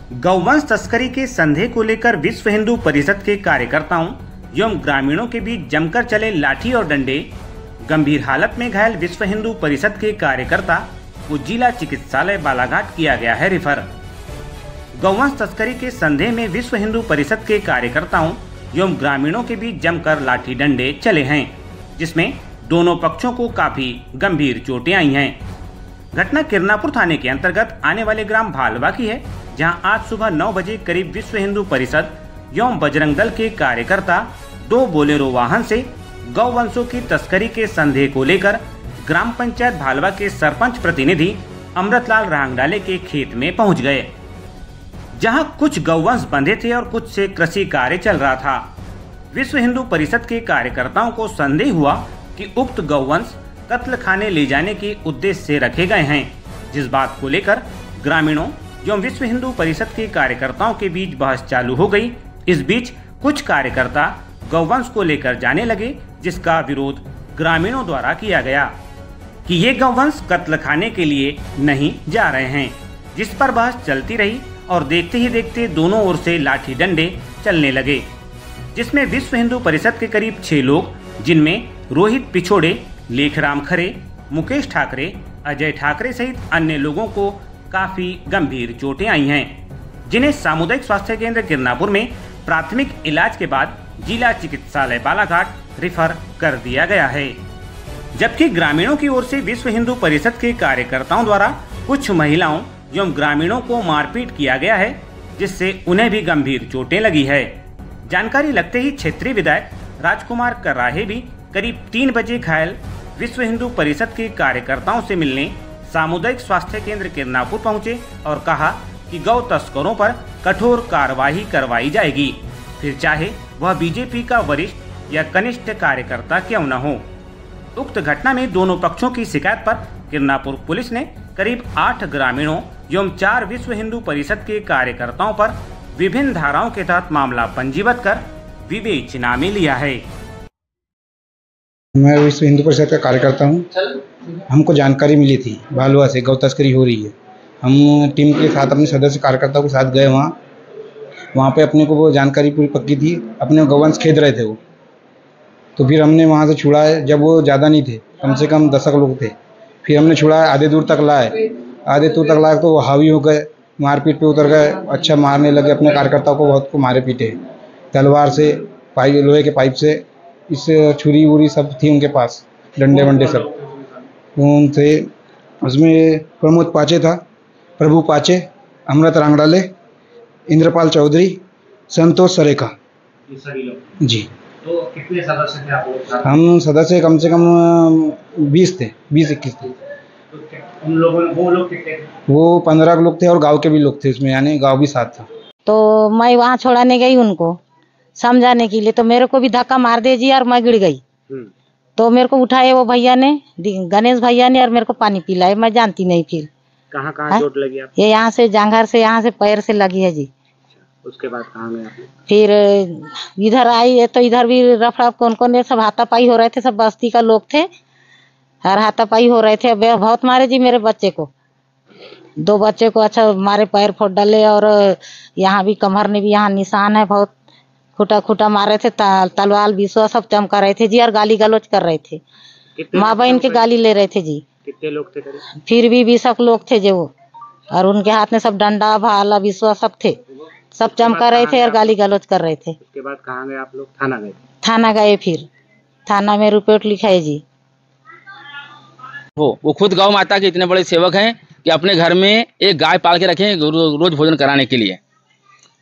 गौवंश तस्करी के संदेह को लेकर विश्व हिंदू परिषद के कार्यकर्ताओं एवं ग्रामीणों के बीच जमकर चले लाठी और डंडे। गंभीर हालत में घायल विश्व हिंदू परिषद के कार्यकर्ता को जिला चिकित्सालय बालाघाट किया गया है रेफर। गौवंश तस्करी के संदेह में विश्व हिंदू परिषद के कार्यकर्ताओं एवं ग्रामीणों के बीच जमकर लाठी डंडे चले हैं, जिसमें दोनों पक्षों को काफी गंभीर चोटें आई हैं। घटना किरनापुर थाने के अंतर्गत आने वाले ग्राम भालवा की है, जहां आज सुबह 9 बजे करीब विश्व हिंदू परिषद एवं बजरंग दल के कार्यकर्ता 2 बोलेरो वाहन से गौवंशों की तस्करी के संदेह को लेकर ग्राम पंचायत भालवा के सरपंच प्रतिनिधि अमृतलाल रांगडाले के खेत में पहुंच गए, जहां कुछ गौवंश बंधे थे और कुछ से कृषि कार्य चल रहा था। विश्व हिंदू परिषद के कार्यकर्ताओं को संदेह हुआ कि उक्त गौवंश कत्ल खाने ले जाने के उद्देश्य से रखे गए हैं, जिस बात को लेकर ग्रामीणों एवं विश्व हिंदू परिषद के कार्यकर्ताओं के बीच बहस चालू हो गई। इस बीच कुछ कार्यकर्ता गौवंश को लेकर जाने लगे, जिसका विरोध ग्रामीणों द्वारा किया गया कि ये गौवंश कत्ल खाने के लिए नहीं जा रहे हैं, जिस पर बहस चलती रही और देखते ही देखते दोनों ओर से लाठी डंडे चलने लगे, जिसमें विश्व हिंदू परिषद के करीब 6 लोग, जिनमें रोहित पिछोड़े, लेखराम खरे, मुकेश ठाकरे, अजय ठाकरे सहित अन्य लोगों को काफी गंभीर चोटें आई हैं, जिन्हें सामुदायिक स्वास्थ्य केंद्र किरनापुर में प्राथमिक इलाज के बाद जिला चिकित्सालय बालाघाट रेफर कर दिया गया है। जबकि ग्रामीणों की ओर से विश्व हिंदू परिषद के कार्यकर्ताओं द्वारा कुछ महिलाओं एवं ग्रामीणों को मारपीट किया गया है, जिससे उन्हें भी गंभीर चोटें लगी है। जानकारी लगते ही क्षेत्रीय विधायक राजकुमार कर्राहे भी करीब 3 बजे घायल विश्व हिंदू परिषद के कार्यकर्ताओं से मिलने सामुदायिक स्वास्थ्य केंद्र किरनापुर पहुंचे और कहा कि गौ तस्करों पर कठोर कार्रवाई करवाई जाएगी, फिर चाहे वह बीजेपी का वरिष्ठ या कनिष्ठ कार्यकर्ता क्यों न हो। उक्त घटना में दोनों पक्षों की शिकायत पर किरनापुर पुलिस ने करीब 8 ग्रामीणों एवं 4 विश्व हिंदू परिषद के कार्यकर्ताओं पर विभिन्न धाराओं के तहत मामला पंजीबद्ध कर विवेचना में लिया है। मैं विश्व हिंदू परिषद का कार्यकर्ता हूँ। हमको जानकारी मिली थी भालवा से गौ तस्करी हो रही है। हम टीम के साथ अपने सदस्य कार्यकर्ताओं के साथ गए वहाँ पे अपने को वो जानकारी पूरी पक्की थी। अपने गौवंश खेद रहे थे वो, तो फिर हमने वहाँ से छुड़ाए। जब वो ज़्यादा नहीं थे, कम से कम 10 लोग थे, फिर हमने छुड़ाया, आधे दूर तक लाए तो वो हावी हो गए, मारपीट पे उतर गए। अच्छा मारने लगे, अपने कार्यकर्ताओं को बहुत को मारे पीटे, तलवार से, पाइप, लोहे के पाइप से, इस छुरी वुरी सब थी उनके पास, डंडे वंडे सब उनसे। उसमें प्रमोद पाचे था, प्रभु पाचे, अमृत रांगडाले, इंद्रपाल चौधरी, संतोष सरेखा जी। तो कितने सदस्य थे आप लोग? हम सदस्य कम से कम 20 थे, 20-21 थे। उन लोगों वो लोग कितने थे? वो 15 लोग थे और गांव के भी लोग थे उसमें, यानी गांव भी साथ था। तो मैं वहाँ छोड़ाने गई उनको समझाने के लिए, तो मेरे को भी धक्का मार दे जी और मैं गिर गई। तो मेरे को उठाए वो भैया ने, गणेश भैया ने, और मेरे को पानी पिलाए। मैं जानती नहीं। फिर कहाँ चोट लगी आपको? ये यहाँ से जांघर से, यहाँ से पैर से लगी है जी। उसके बाद कहाँ गए आप? फिर इधर आई है तो इधर भी रफड़ा कौन सब हाथापाई हो रहे थे, सब बस्ती का लोग थे और हाथापाई हो रहे थे। बहुत मारे जी मेरे बच्चे को, 2 बच्चे को अच्छा मारे, पैर फोड़ डाले, और यहाँ भी कमर ने भी यहाँ निशान है, बहुत खुटा मारे थे। तलवार विश्वा सब चमका रहे थे जी, और गाली गलौज कर रहे थे, माँ बहन के गाली ले रहे थे जी। कितने लोग थे? फिर भी 20 लोग थे जो, और उनके हाथ में सब डंडा भाला विश्वा सब थे, सब चमका रहे थे और गाली गलौज कर रहे थे। उसके बाद कहाँ गए आप लोग? थाना गए? थाना गए, फिर थाना में रिपोर्ट लिखाए जी। वो खुद गौ माता के इतने बड़े सेवक हैं कि अपने घर में एक गाय पाल के रखे रोज भोजन कराने के लिए।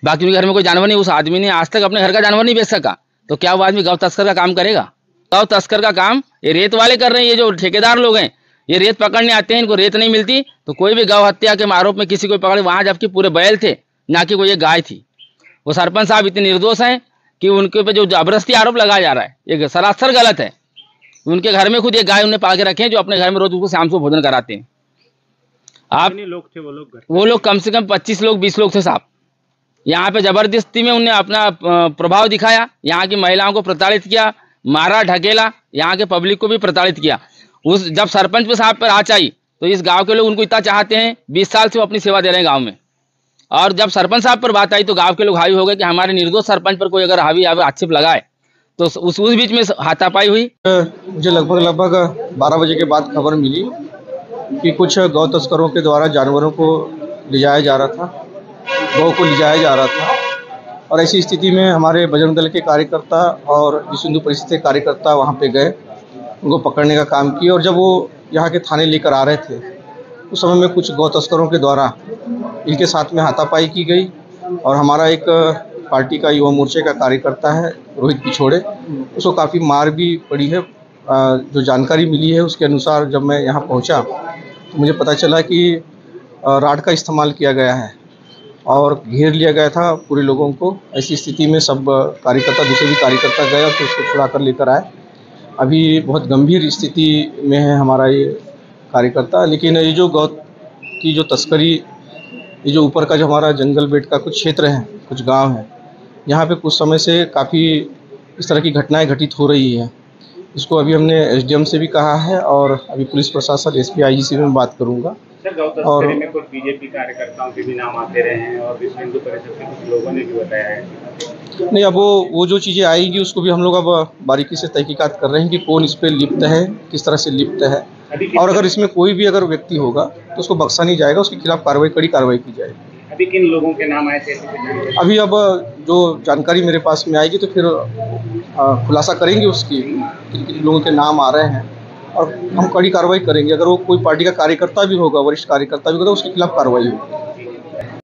बाकी उनके घर में कोई जानवर नहीं। उस आदमी ने आज तक अपने घर का जानवर नहीं बेच सका, तो क्या वो आदमी गौ तस्कर का काम करेगा? गौ तस्कर का काम ये रेत वाले कर रहे हैं। ये जो ठेकेदार लोग हैं, ये रेत पकड़ने आते हैं, इनको रेत नहीं मिलती तो कोई भी गौ हत्या के आरोप में किसी को पकड़े, वहाँ जबकि पूरे बैल थे, ना कि कोई ये गाय थी। वो सरपंच साहब इतने निर्दोष हैं कि उनके ऊपर जो जबरदस्ती आरोप लगाया जा रहा है, ये सरासर गलत है। उनके घर में खुद एक गाय उन्हें पाल के रखे हैं, जो अपने घर में रोज उसको शाम को भोजन कराते हैं। आप लोग थे वो लोग कम से कम 25 लोग 20 लोग थे साहब। यहाँ पे जबरदस्ती में उन्हें अपना प्रभाव दिखाया, यहाँ की महिलाओं को प्रताड़ित किया, मारा, ढकेला, यहाँ के पब्लिक को भी प्रताड़ित किया। जब सरपंच साहब पर आँच आई तो इस गांव के लोग उनको इतना चाहते हैं, 20 साल से वो अपनी सेवा दे रहे हैं गांव में, और जब सरपंच साहब पर बात आई तो गांव के लोग हावी हो गए कि हमारे निर्दोष सरपंच पर कोई अगर हावी आक्षेप लगाए तो उस बीच में हाथापाई हुई। मुझे लगभग 12 बजे के बाद खबर मिली कि कुछ गौ तस्करों के द्वारा जानवरों को ले जाया जा रहा था, गौ को ले जाया जा रहा था। और ऐसी स्थिति में हमारे बजरंग दल के कार्यकर्ता और विश्व हिंदू परिषद के कार्यकर्ता वहाँ पे गए, उनको पकड़ने का काम किया। और जब वो यहाँ के थाने लेकर आ रहे थे उस समय में कुछ गौ तस्करों के द्वारा इनके साथ में हाथापाई की गई। और हमारा एक पार्टी का युवा मोर्चे का कार्यकर्ता है रोहित पिछोड़े, उसको काफ़ी मार भी पड़ी है। जो जानकारी मिली है उसके अनुसार जब मैं यहाँ पहुँचा तो मुझे पता चला कि राड का इस्तेमाल किया गया है और घेर लिया गया था पूरे लोगों को। ऐसी स्थिति में सब कार्यकर्ता, दूसरे भी कार्यकर्ता गए और फिर उसको छुड़ा कर लेकर आए। अभी बहुत गंभीर स्थिति में है हमारा ये कार्यकर्ता। लेकिन ये जो गौ की जो तस्करी, ये जो ऊपर का जो हमारा जंगल बेट का कुछ क्षेत्र है, कुछ गांव है, यहाँ पे कुछ समय से काफ़ी इस तरह की घटनाएं घटित हो रही है। इसको अभी हमने एसडीएम से भी कहा है और अभी पुलिस प्रशासन एसपी आईजी से भी मैं बात करूँगा। और में कुछ बीजेपी कार्यकर्ताओं के भी नाम आते रहे हैं और विश्व हिंदू परिषद के कुछ लोगों ने भी बताया है। नहीं, अब वो जो चीज़ें आएंगी उसको भी हम लोग अब बारीकी से तहकीकात कर रहे हैं कि कौन इस पर लिप्त है, किस तरह से लिप्त है। और अगर इसमें कोई भी अगर व्यक्ति होगा तो उसको बख्शा नहीं जाएगा, उसके खिलाफ कड़ी कार्रवाई की जाएगी। अभी किन लोगों के नाम आए थे? अभी अब जो जानकारी मेरे पास में आएगी तो फिर खुलासा करेंगे उसकी, किन लोगों के नाम आ रहे हैं और हम कड़ी कार्रवाई करेंगे। अगर वो कोई पार्टी का कार्यकर्ता भी होगा, वरिष्ठ कार्यकर्ता भी होगा, तो उसके खिलाफ कार्रवाई होगी।